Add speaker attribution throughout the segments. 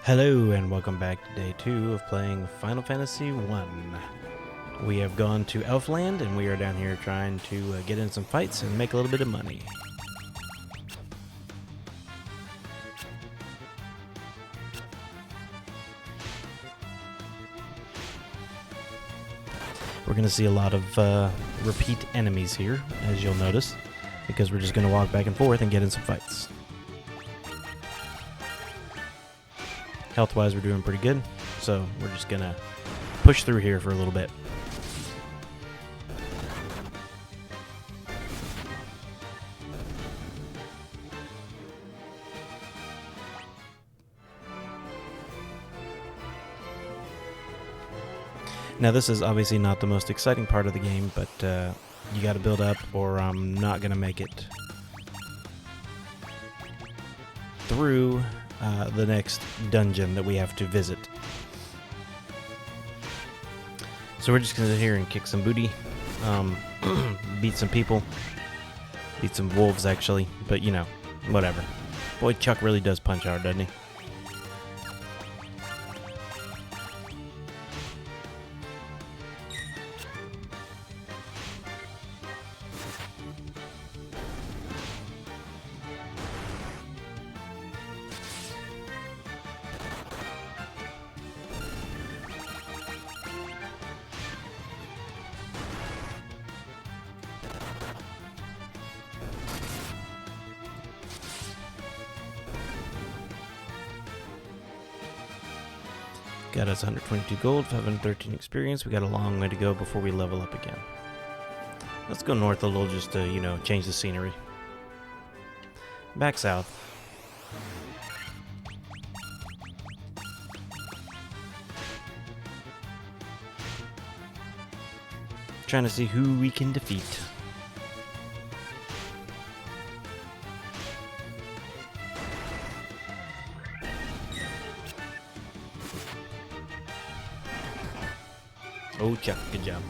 Speaker 1: Hello and welcome back to day 2 of playing Final Fantasy 1. We have gone to Elfland and we are down here trying to get in some fights and make a little bit of money. We're going to see a lot of repeat enemies here, as you'll notice, because we're just going to walk back and forth and get in some fights. Health-wise, we're doing pretty good, so we're just going to push through here for a little bit. Now, this is obviously not the most exciting part of the game, but you got to build up or I'm not going to make it through the next dungeon that we have to visit. So we're just going to sit here and kick some booty, beat some people, beat some wolves actually, but you know, whatever. Boy, Chuck really does punch hard, doesn't he? Got us 122 gold, 513 experience. We got a long way to go before we level up again. Let's go north a little just to, you know, change the scenery. Back south. Trying to see who we can defeat. Oh, Chuck, good job.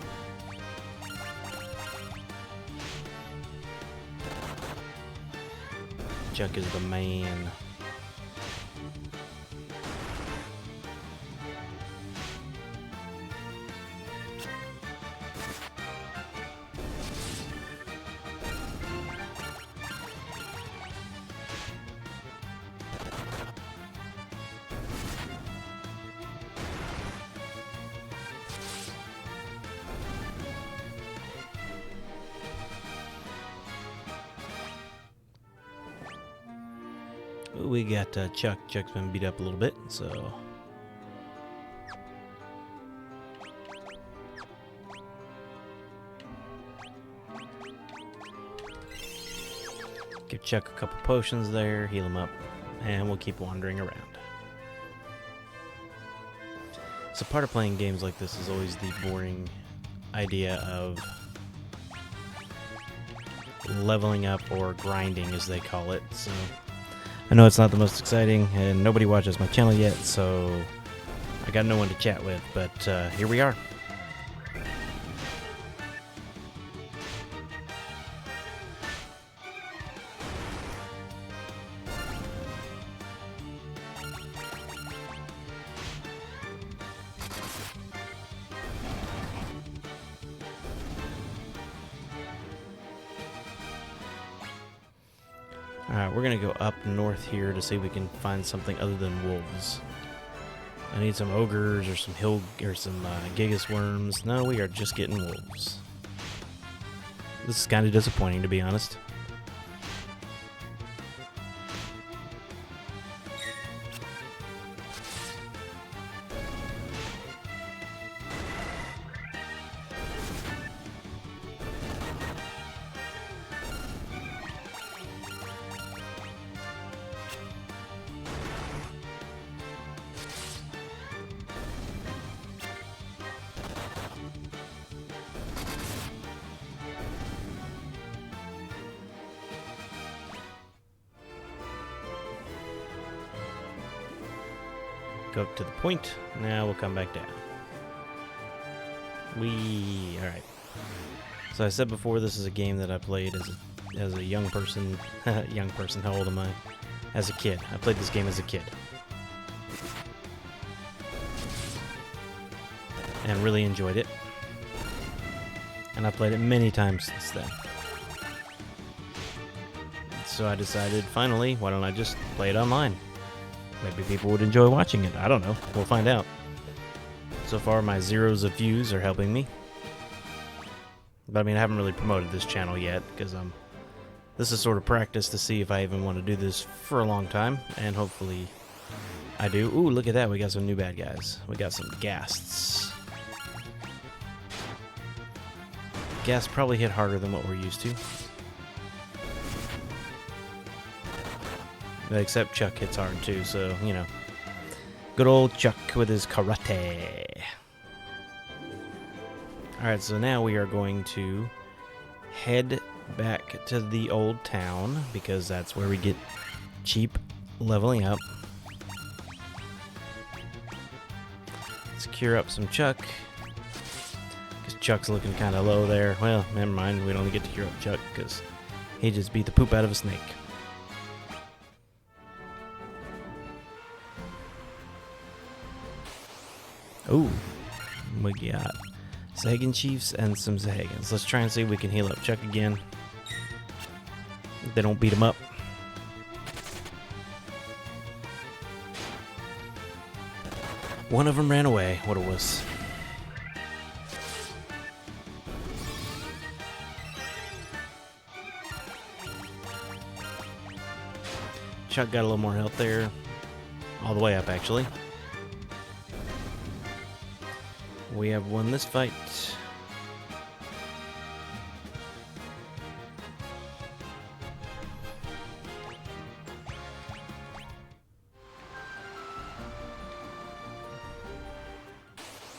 Speaker 1: Chuck is the man. We got Chuck. Chuck's been beat up a little bit, so... Give Chuck a couple potions there, heal him up, and we'll keep wandering around. So part of playing games like this is always the boring idea of leveling up, or grinding as they call it, so... I know it's not the most exciting, and nobody watches my channel yet, so I got no one to chat with, but here we are. Alright, we're gonna go up north here to see if we can find something other than wolves. I need some ogres or some gigas worms. No, we are just getting wolves. This is kind of disappointing, to be honest. Go up to the point. Now we'll come back down. Alright. So I said before, this is a game that I played as a young person. Young person, how old am I? As a kid. I played this game as a kid. and really enjoyed it. And I've played it many times since then. So I decided, finally, why don't I just play it online? Maybe people would enjoy watching it. I don't know. We'll find out. So far, my zeros of views are helping me. But I mean, I haven't really promoted this channel yet, because this is sort of practice to see if I even want to do this for a long time, and hopefully I do. Ooh, look at that. We got some new bad guys. We got some ghasts. Ghasts probably hit harder than what we're used to. Except Chuck hits hard too, so, you know. Good old Chuck with his karate. Alright, so now we are going to head back to the old town, because that's where we get cheap leveling up. Let's cure up some Chuck, because Chuck's looking kind of low there. Well, never mind, we don't get to cure up Chuck, because he just beat the poop out of a snake. Ooh, we got Sagan Chiefs and some Sahagans. Let's try and see if we can heal up Chuck again. They don't beat him up. One of them ran away. What a wuss. Chuck got a little more health there. All the way up, actually. We have won this fight.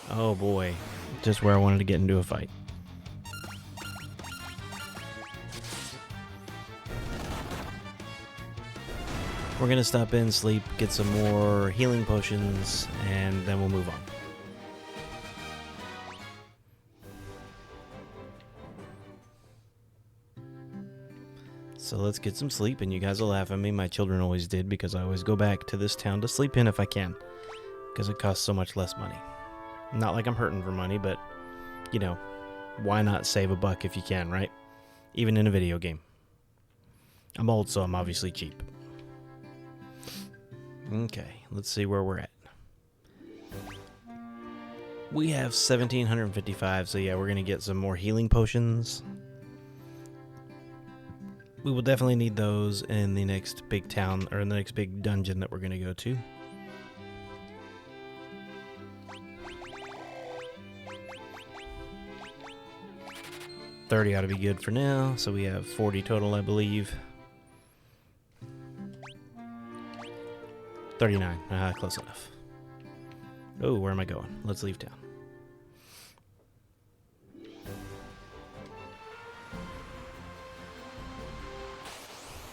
Speaker 1: Oh boy, just where I wanted to get into a fight. We're gonna stop in, sleep, get some more healing potions, and then we'll move on. So let's get some sleep, and you guys will laugh at me. My children always did, because I always go back to this town to sleep in if I can, because it costs so much less money. Not like I'm hurting for money, but, you know, why not save a buck if you can, right? Even in a video game. I'm old, so I'm obviously cheap. Okay, let's see where we're at. We have 1,755, so yeah, we're going to get some more healing potions. We will definitely need those in the next big town, or in the next big dungeon that we're going to go to. $30 ought to be good for now, so we have 40 total, I believe. 39, close enough. Oh, where am I going? Let's leave town.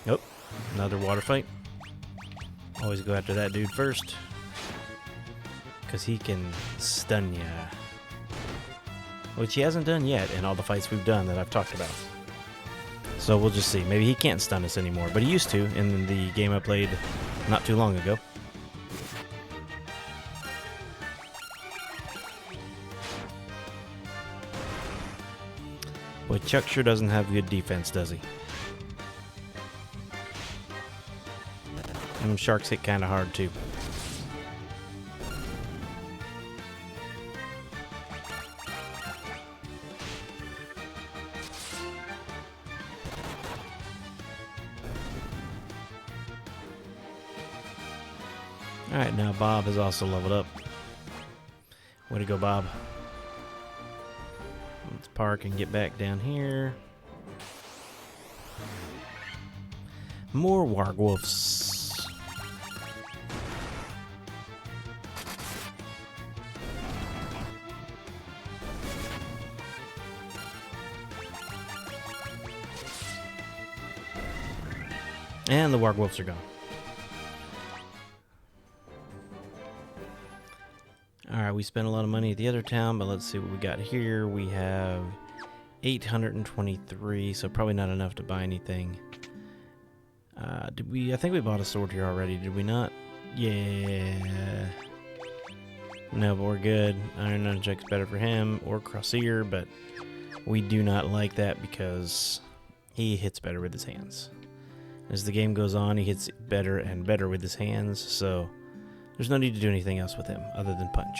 Speaker 1: Nope, another water fight. Always go after that dude first, because he can stun ya. Which he hasn't done yet in all the fights we've done that I've talked about. So we'll just see. Maybe he can't stun us anymore, but he used to in the game I played not too long ago. Boy, Chuck sure doesn't have good defense, does he? And sharks hit kind of hard, too. Alright, now Bob has also leveled up. Way to go, Bob. Let's park and get back down here. More wargwolves. And the wargwolves are gone. Alright, we spent a lot of money at the other town, but let's see what we got here. We have 823, so probably not enough to buy anything. Did we? I think we bought a sword here already, did we not? Yeah. No, but we're good. Iron Nunchuck's better for him, or Crossier, but we do not like that because he hits better with his hands. As the game goes on, he hits better and better with his hands, so there's no need to do anything else with him other than punch.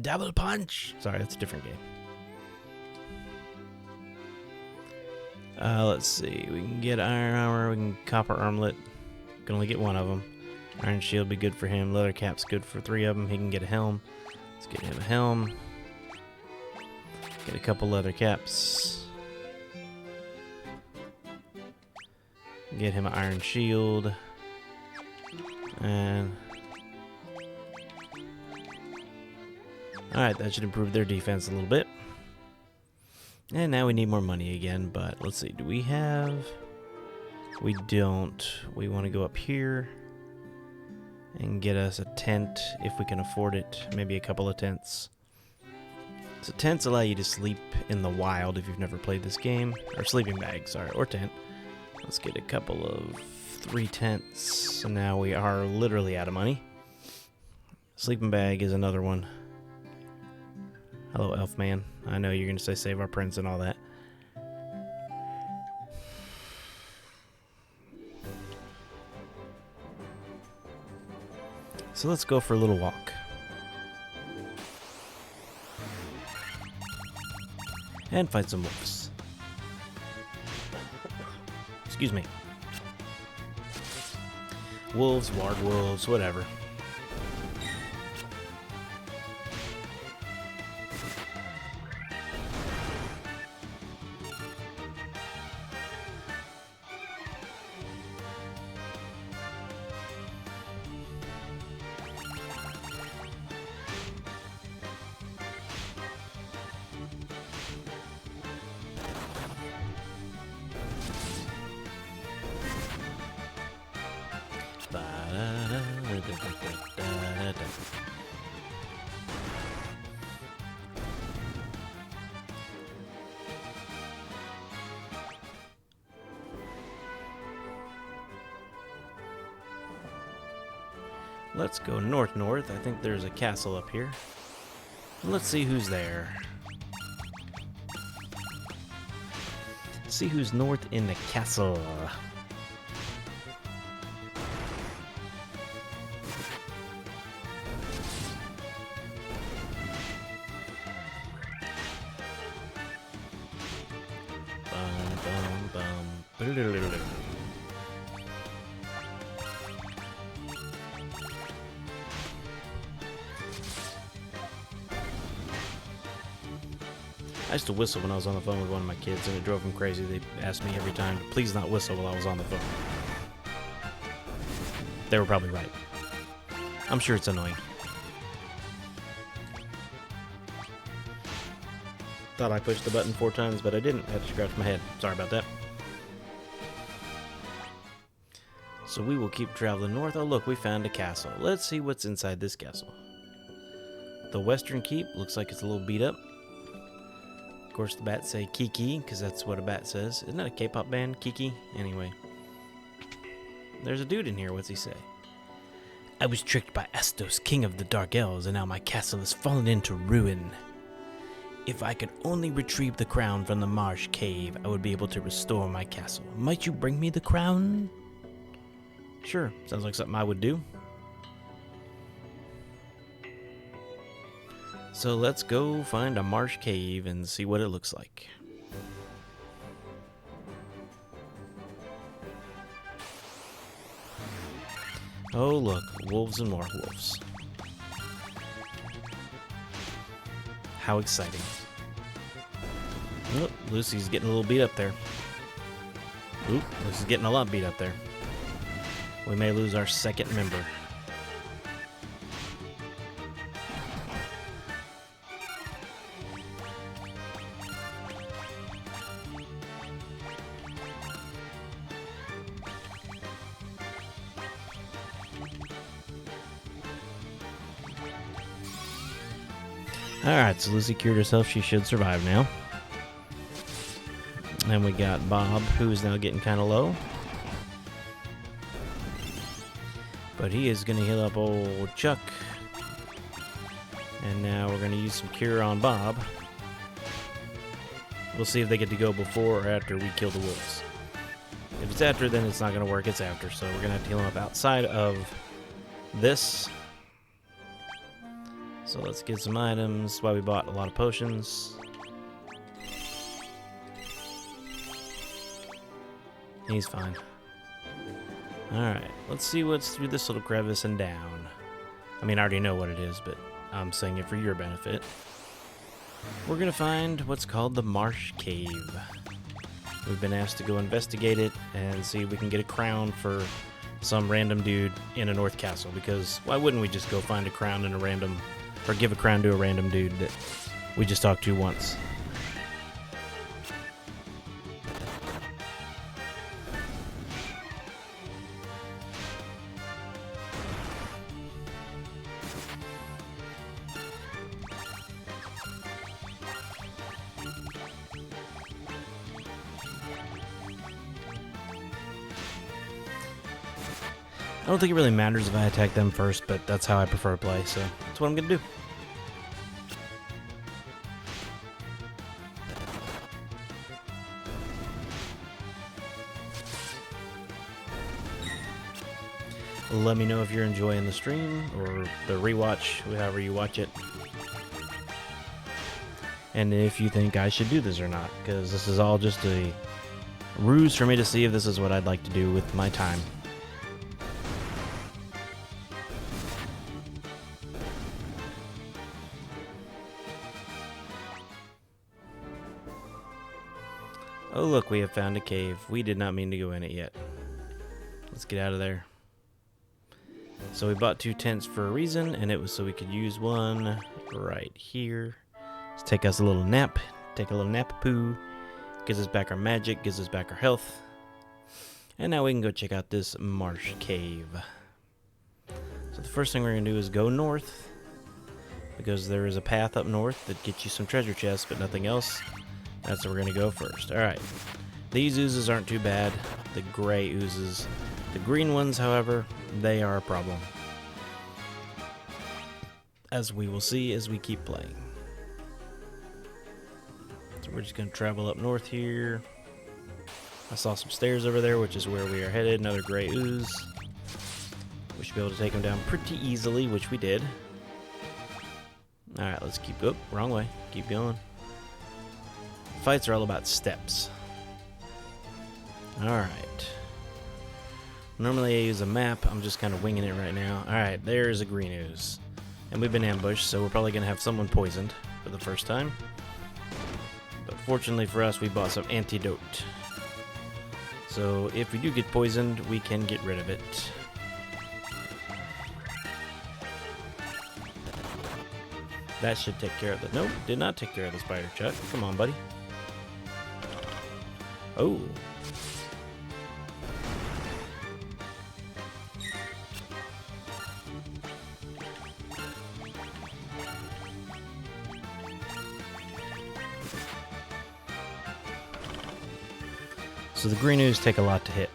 Speaker 1: Double punch! Sorry, that's a different game. Let's see. We can get iron armor, we can copper armlet. Can only get one of them. Iron shield be good for him. Leather cap's good for 3 of them. He can get a helm. Let's get him a helm. Get a couple leather caps. Get him an iron shield. And alright, that should improve their defense a little bit. And now we need more money again, but let's see, do we have... We don't. We want to go up here and get us a tent if we can afford it. Maybe a couple of tents. So tents allow you to sleep in the wild if you've never played this game. Or sleeping bag, sorry, or tent. Let's get a couple of 3 tents. So now we are literally out of money. Sleeping bag is another one. Hello, Elfman. I know you're going to say save our prince and all that. So let's go for a little walk. And fight some wolves. Excuse me. Wolves, ward wolves, whatever. Let's go north-north. I think there's a castle up here. Let's see who's there. See who's north in the castle. I used to whistle when I was on the phone with one of my kids, and it drove them crazy. They asked me every time to please not whistle while I was on the phone. They were probably right. I'm sure it's annoying. Thought I pushed the button 4 times, but I didn't. I had to scratch my head. Sorry about that. So we will keep traveling north. Oh, look, we found a castle. Let's see what's inside this castle. The Western Keep looks like it's a little beat up. Of course, the bats say Kiki, because that's what a bat says. Isn't that a K-pop band, Kiki? Anyway. There's a dude in here. What's he say? I was tricked by Astos, king of the Dark Elves, and now my castle has fallen into ruin. If I could only retrieve the crown from the Marsh cave, I would be able to restore my castle. Might you bring me the crown? Sure. Sounds like something I would do. So let's go find a marsh cave and see what it looks like. Oh look, wolves and more wolves. How exciting. Oh, Lucy's getting a little beat up there. Oop, Lucy's getting a lot beat up there. We may lose our second member. Alright, so Lucy cured herself. She should survive now. And we got Bob, who's now getting kind of low. But he is going to heal up old Chuck. And now we're going to use some cure on Bob. We'll see if they get to go before or after we kill the wolves. If it's after, then it's not going to work. It's after, so we're going to have to heal them up outside of this. So let's get some items. That's why we bought a lot of potions. He's fine. Alright, let's see what's through this little crevice and down. I mean, I already know what it is, but I'm saying it for your benefit. We're gonna find what's called the Marsh Cave. We've been asked to go investigate it and see if we can get a crown for some random dude in a North Castle, because why wouldn't we just go find a crown in a random, or give a crown to a random dude that we just talked to once? I don't think it really matters if I attack them first, but that's how I prefer to play, so that's what I'm going to do. Let me know if you're enjoying the stream or the rewatch, however you watch it. And if you think I should do this or not, because this is all just a ruse for me to see if this is what I'd like to do with my time. Oh look, we have found a cave. We did not mean to go in it yet. Let's get out of there. So we bought 2 tents for a reason, and it was so we could use one right here. Let's take us a little nap. Take a little nap-poo. Gives us back our magic, gives us back our health. And now we can go check out this Marsh Cave. So the first thing we're going to do is go north, because there is a path up north that gets you some treasure chests, but nothing else. That's where we're going to go first. Alright. These oozes aren't too bad. The gray oozes. The green ones, however, they are a problem. As we will see as we keep playing. So we're just going to travel up north here. I saw some stairs over there, which is where we are headed. Another gray ooze. We should be able to take them down pretty easily, which we did. Alright, let's keep... Oh, wrong way. Keep going. Fights are all about steps. Alright. Normally I use a map. I'm just kind of winging it right now. Alright, there's a green ooze. And we've been ambushed, so we're probably going to have someone poisoned for the first time. But fortunately for us, we bought some antidote. So if we do get poisoned, we can get rid of it. That should take care of it. Nope, did not take care of the spider, Chuck. Come on, buddy. Oh. So the green ooze take a lot to hit.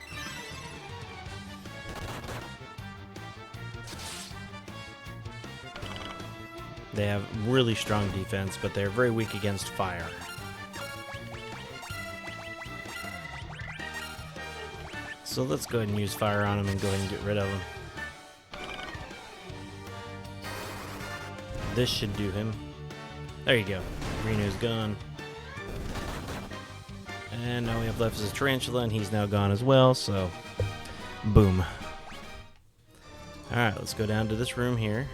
Speaker 1: They have really strong defense, but they're very weak against fire. So let's go ahead and use fire on them and go ahead and get rid of them. This should do him. There you go. Green ooze gone. And now we have left is a tarantula, and he's now gone as well, so boom. Alright, let's go down to this room here.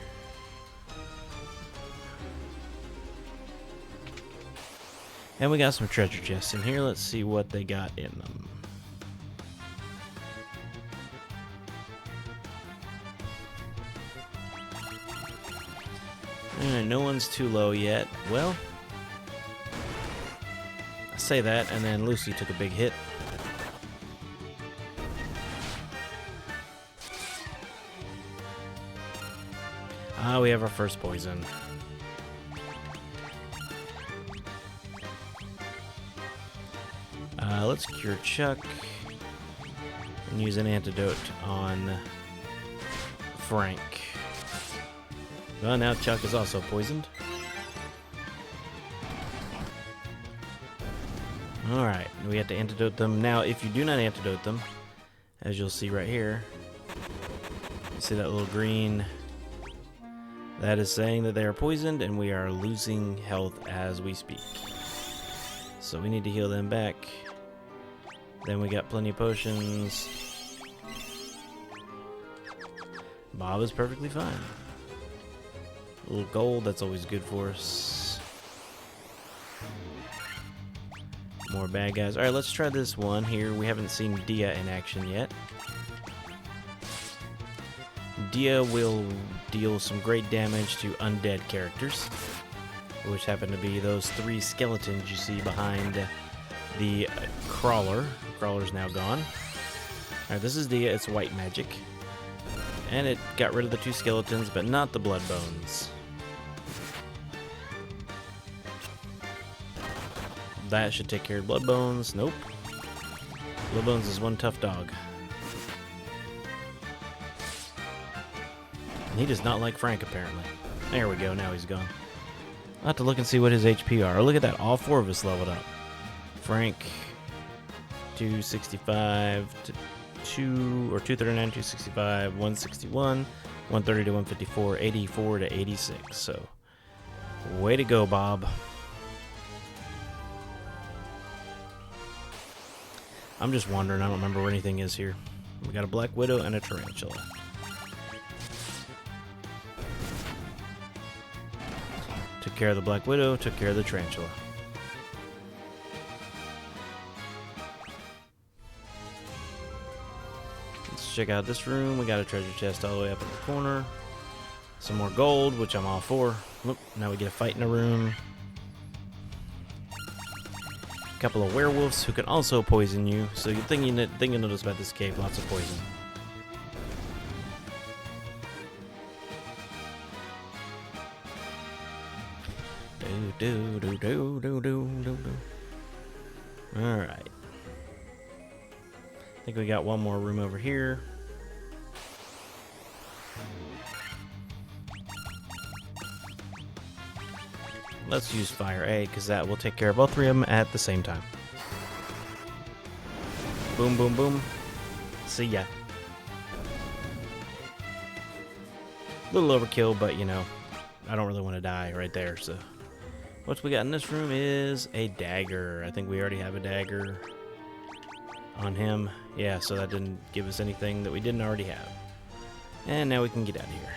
Speaker 1: And we got some treasure chests in here. Let's see what they got in them. Alright, no one's too low yet. Well, I say that, and then Lucy took a big hit. Ah, we have our first poison. Let's cure Chuck and use an antidote on Frank. Well, now Chuck is also poisoned. Alright, we have to antidote them. Now, if you do not antidote them, as you'll see right here, you see that little green? That is saying that they are poisoned, and we are losing health as we speak. So we need to heal them back. Then we got plenty of potions. Bob is perfectly fine. A little gold, that's always good for us. More bad guys. Alright, let's try this one here. We haven't seen Dia in action yet. Dia will deal some great damage to undead characters, which happen to be those 3 skeletons you see behind the crawler. Crawler's now gone. Alright, this is Dia. It's white magic. And it got rid of the 2 skeletons, but not the blood bones. That should take care of blood bones. Nope. Blood bones is one tough dog. And he does not like Frank, apparently. There we go. Now he's gone. I'll have to look and see what his HP are. Look at that. All 4 of us leveled up. Frank, 265 to 239, 265, 161, 130 to 154, 84 to 86. So, way to go, Bob. I'm just wondering. I don't remember where anything is here. We got a Black Widow and a Tarantula. Took care of the Black Widow, took care of the Tarantula. Let's check out this room. We got a treasure chest all the way up in the corner. Some more gold, which I'm all for. Oop, now we get a fight in a room. A couple of werewolves who can also poison you. So you're thinking notice about this cave, lots of poison. Alright. I think we got one more room over here. Let's use Fire A, because that will take care of all 3 of them at the same time. Boom, boom, boom. See ya. A little overkill, but you know, I don't really want to die right there, so. What we got in this room is a dagger. I think we already have a dagger on him. Yeah, so that didn't give us anything that we didn't already have. And now we can get out of here.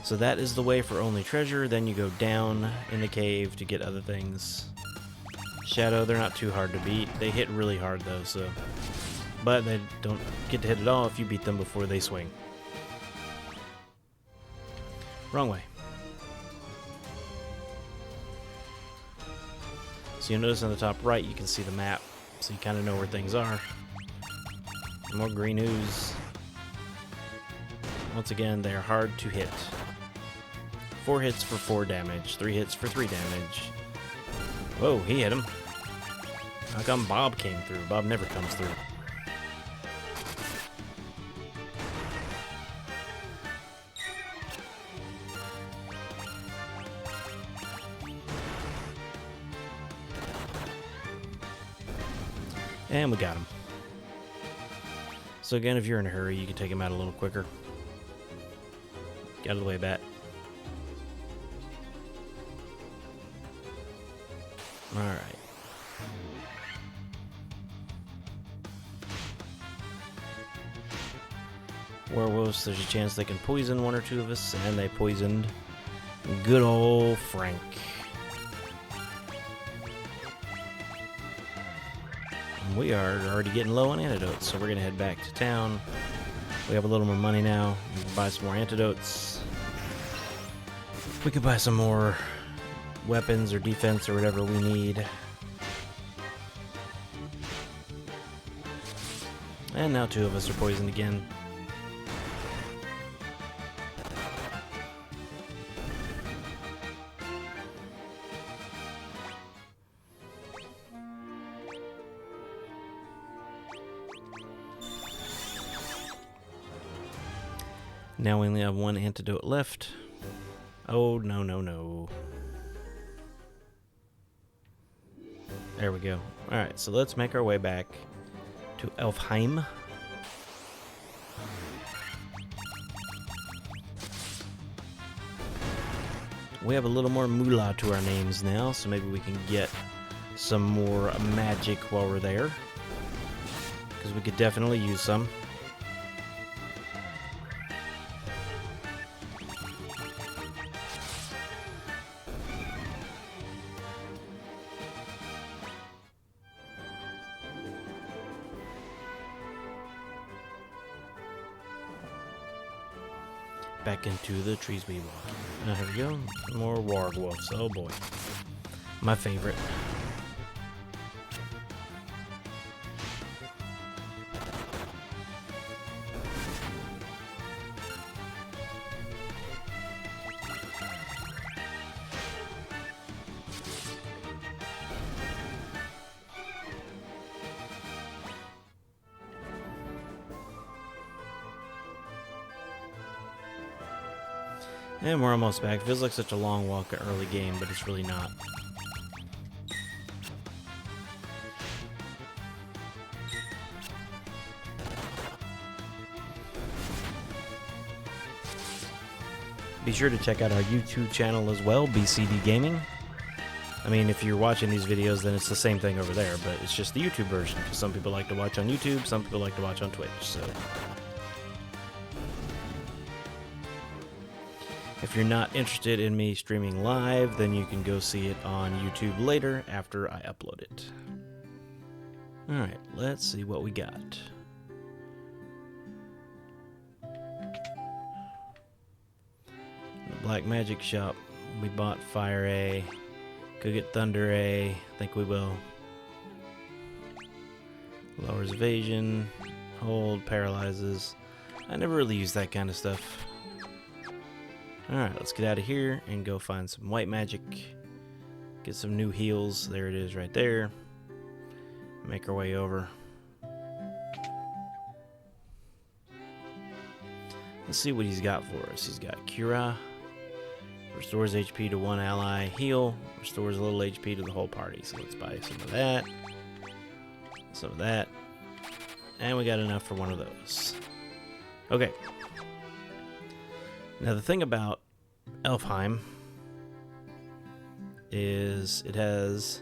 Speaker 1: So that is the way for only treasure. Then you go down in the cave to get other things. Shadow, they're not too hard to beat. They hit really hard though, so. But they don't get to hit at all if you beat them before they swing. Wrong way. So you'll notice on the top right, you can see the map, so you kind of know where things are. More green ooze. Once again, they are hard to hit. 4 hits for 4 damage, 3 hits for 3 damage. Whoa, he hit him. How come Bob came through? Bob never comes through. And we got him. So again, if you're in a hurry, you can take him out a little quicker. Get out of the way, bat. Alright. Werewolves, there's a chance they can poison 1 or 2 of us, and they poisoned good old Frank. We are already getting low on antidotes, so we're going to head back to town. We have a little more money now. We can buy some more antidotes. We could buy some more weapons or defense or whatever we need. And now 2 of us are poisoned again. Now we only have one antidote left. Oh, no, no, no. There we go. Alright, so let's make our way back to Elfheim. We have a little more moolah to our names now, so maybe we can get some more magic while we're there. Because we could definitely use some. Back into the trees we walk in. Here we go. More wargwolves. Oh boy. My favorite. And we're almost back. Feels like such a long walk at early game, but it's really not. Be sure to check out our YouTube channel as well, BCD Gaming. I mean, if you're watching these videos, then it's the same thing over there, but it's just the YouTube version. Because some people like to watch on YouTube, some people like to watch on Twitch, so... If you're not interested in me streaming live, then you can go see it on YouTube later after I upload it. Alright, let's see what we got. The Black Magic Shop, we bought Fire A. Could get Thunder A, I think we will. Lowers evasion, hold, paralyzes. I never really use that kind of stuff. Alright, let's get out of here and go find some white magic. Get some new heals. There it is right there. Make our way over. Let's see what he's got for us. He's got Cura. Restores HP to one ally. Heal. Restores a little HP to the whole party. So let's buy some of that. Some of that. And we got enough for one of those. Okay. Now the thing about Elfheim is it has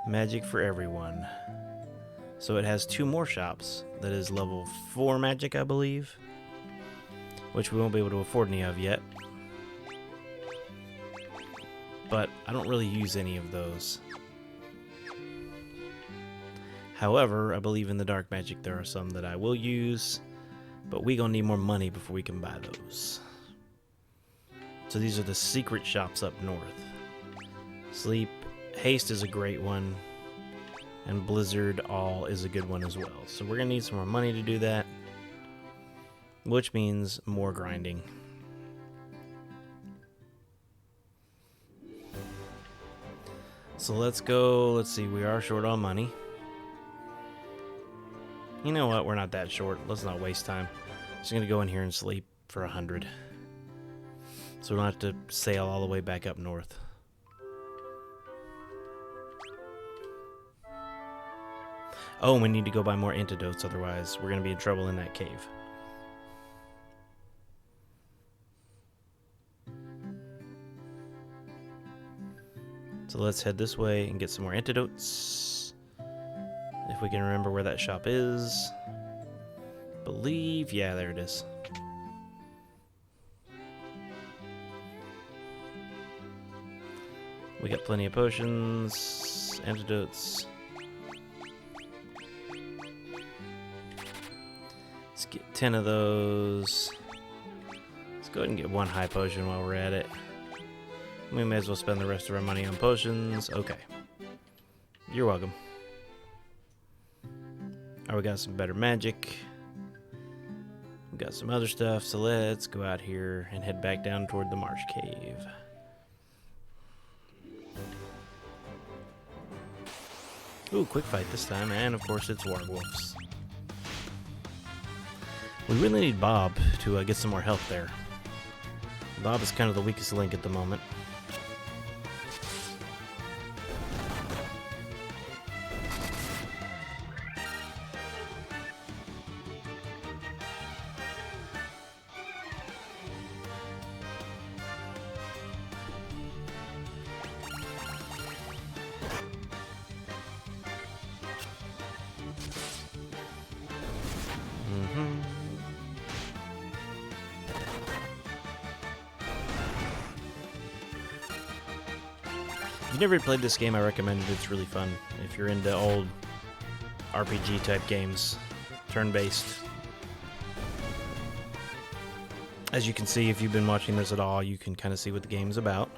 Speaker 1: magic for everyone. So it has 2 more shops that is level 4 magic, I believe, which we won't be able to afford any of yet. But I don't really use any of those. However, I believe in the dark magic there are some that I will use. But we gonna need more money before we can buy those. So these are the secret shops up north. Sleep, Haste is a great one. And Blizzard All is a good one as well. So we're gonna need some more money to do that. Which means more grinding. So let's go, let's see, we are short on money. You know what? We're not that short. Let's not waste time. Just gonna go in here and sleep for 100. So we don't have to sail all the way back up north. Oh, and we need to go buy more antidotes, otherwise we're gonna be in trouble in that cave. So let's head this way and get some more antidotes. If we can remember where that shop is. Believe, yeah, there it is. We got plenty of potions, antidotes. Let's get 10 of those. Let's go ahead and get 1 high potion while we're at it. We may as well spend the rest of our money on potions. Okay. You're welcome. Alright, we got some better magic. We got some other stuff, so let's go out here and head back down toward the Marsh Cave. Ooh, quick fight this time, and of course it's wargwolves. We really need Bob to get some more health there. Bob is kind of the weakest link at the moment. If you've never played this game, I recommend it. It's really fun. If you're into old RPG type games, turn-based. As you can see, if you've been watching this at all, you can kind of see what the game's about.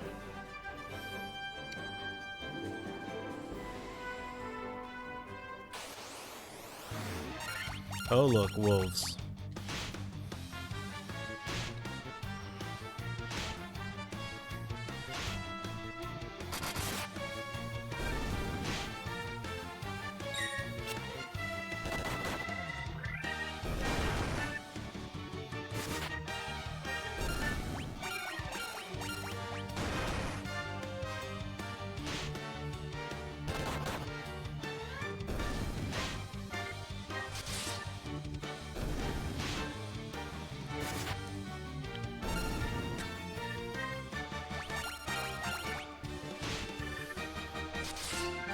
Speaker 1: Oh look, wolves.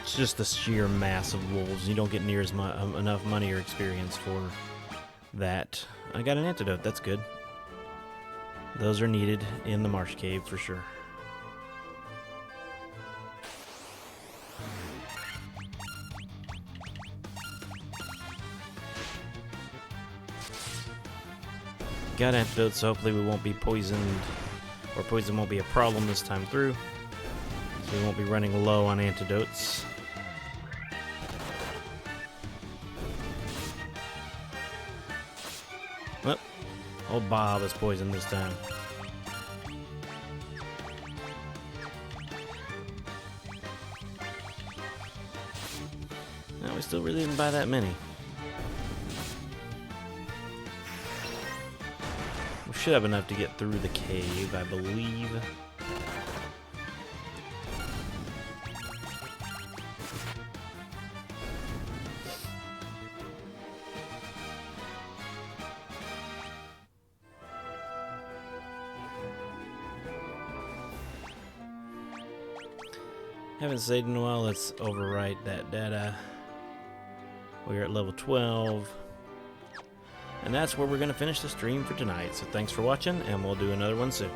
Speaker 1: It's just the sheer mass of wolves. You don't get near as enough money or experience for that. I got an antidote. That's good. Those are needed in the Marsh Cave for sure. Got antidotes, so hopefully we won't be poisoned, or poison won't be a problem this time through. So we won't be running low on antidotes. Well, old Bob is poisoned this time. No, we still really didn't buy that many. We should have enough to get through the cave, I believe. Haven't saved in a while. Let's overwrite that data. We're at level 12. And that's where we're going to finish the stream for tonight. So thanks for watching, and we'll do another one soon.